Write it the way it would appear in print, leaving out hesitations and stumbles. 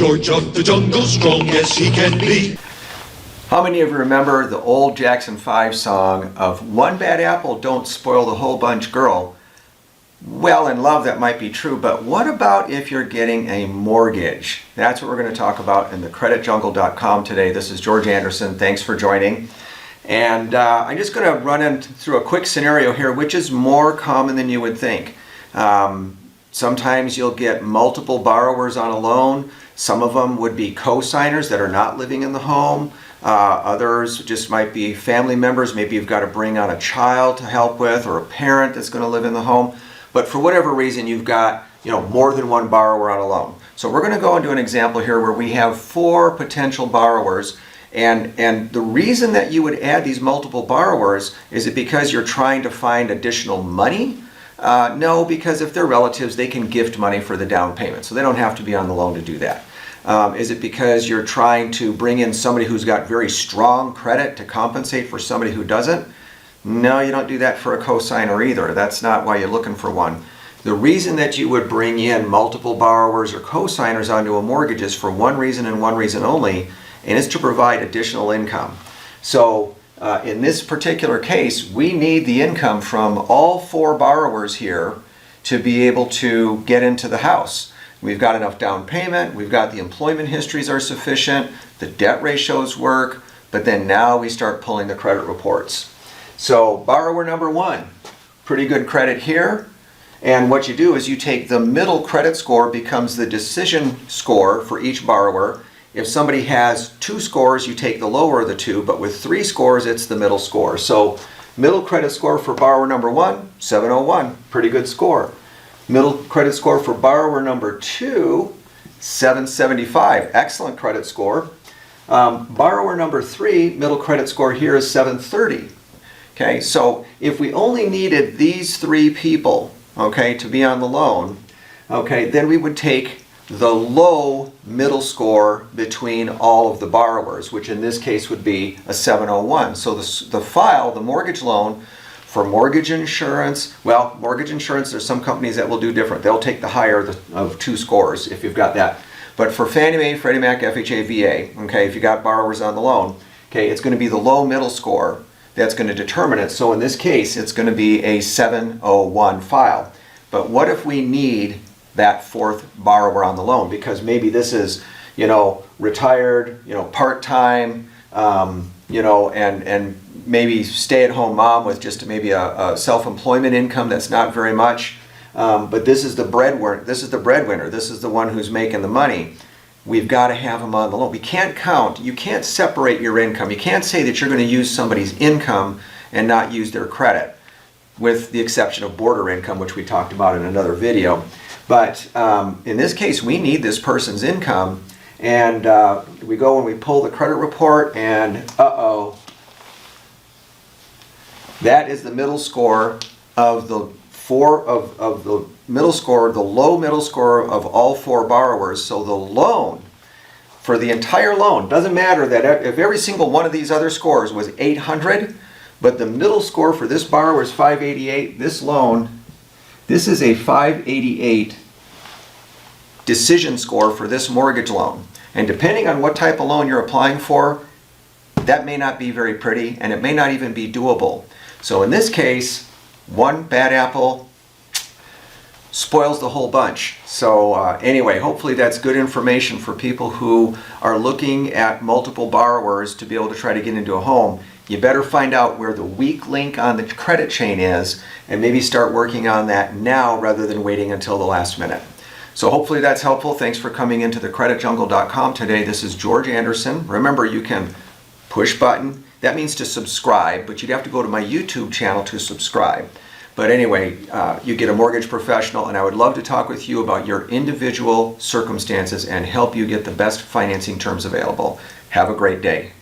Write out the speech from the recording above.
George of the jungle, strong as he can be. How many of you remember the old Jackson 5 song of "One bad apple don't spoil the whole bunch, girl"? Well, in love that might be true, but what about if you're getting a mortgage? That's what we're going to talk about in thecreditjungle.com today. This is George Anderson. Thanks for joining. And I'm just going to run through a quick scenario here, which is more common than you would think. Sometimes you'll get multiple borrowers on a loan. Some of them would be co-signers that are not living in the home. Others just might be family members. Maybe you've got to bring on a child to help with, or a parent that's going to live in the home. But for whatever reason, you've got more than one borrower on a loan. So we're going to go into an example here where we have 4 potential borrowers. And the reason that you would add these multiple borrowers, is it because you're trying to find additional money? No, because if they're relatives, they can gift money for the down payment, so they don't have to be on the loan to do that. Is it because you're trying to bring in somebody who's got very strong credit to compensate for somebody who doesn't? No, you don't do that for a co-signer either. That's not why you're looking for one. The reason that you would bring in multiple borrowers or co-signers onto a mortgage is for one reason and one reason only, and it's to provide additional income. So in this particular case, we need the income from all 4 borrowers here to be able to get into the house. We've got enough down payment, we've got the employment histories are sufficient, the debt ratios work, but then now we start pulling the credit reports. So borrower number 1, pretty good credit here. And what you do is you take the middle credit score, becomes the decision score for each borrower. If somebody has 2 scores, you take the lower of the 2, but with 3 scores, it's the middle score. So middle credit score for borrower number 1, 701, pretty good score. Middle credit score for borrower number 2, 775, excellent credit score. Borrower number 3, middle credit score here is 730. Okay, so if we only needed these 3 people, okay, to be on the loan, okay, then we would take the low middle score between all of the borrowers, which in this case would be a 701. So the mortgage loan for mortgage insurance, well, mortgage insurance, there's some companies that will do different. They'll take the higher of 2 scores if you've got that. But for Fannie Mae, Freddie Mac, FHA, VA, okay, if you got borrowers on the loan, okay, it's going to be the low middle score that's going to determine it. So in this case, it's going to be a 701 file. But what if we need that 4th borrower on the loan? Because maybe this is, retired, part-time, and maybe stay-at-home mom with just maybe a self-employment income that's not very much. But this is the breadwinner. This is the one who's making the money. We've got to have them on the loan. We can't count. You can't separate your income. You can't say that you're going to use somebody's income and not use their credit, with the exception of border income, which we talked about in another video. But in this case, we need this person's income, and we go and we pull the credit report, and that is the middle score of the low middle score of all 4 borrowers. So the loan, for the entire loan, doesn't matter that if every single one of these other scores was 800, but the middle score for this borrower is 588, this loan, this is a 588 decision score for this mortgage loan. And depending on what type of loan you're applying for, that may not be very pretty, and it may not even be doable. So in this case, one bad apple spoils the whole bunch. So anyway, hopefully that's good information for people who are looking at multiple borrowers to be able to try to get into a home. You better find out where the weak link on the credit chain is, and maybe start working on that now rather than waiting until the last minute. So hopefully that's helpful. Thanks for coming into thecreditjungle.com today. This is George Anderson. Remember, you can push button. That means to subscribe, but you'd have to go to my YouTube channel to subscribe. But anyway, you get a mortgage professional, and I would love to talk with you about your individual circumstances and help you get the best financing terms available. Have a great day.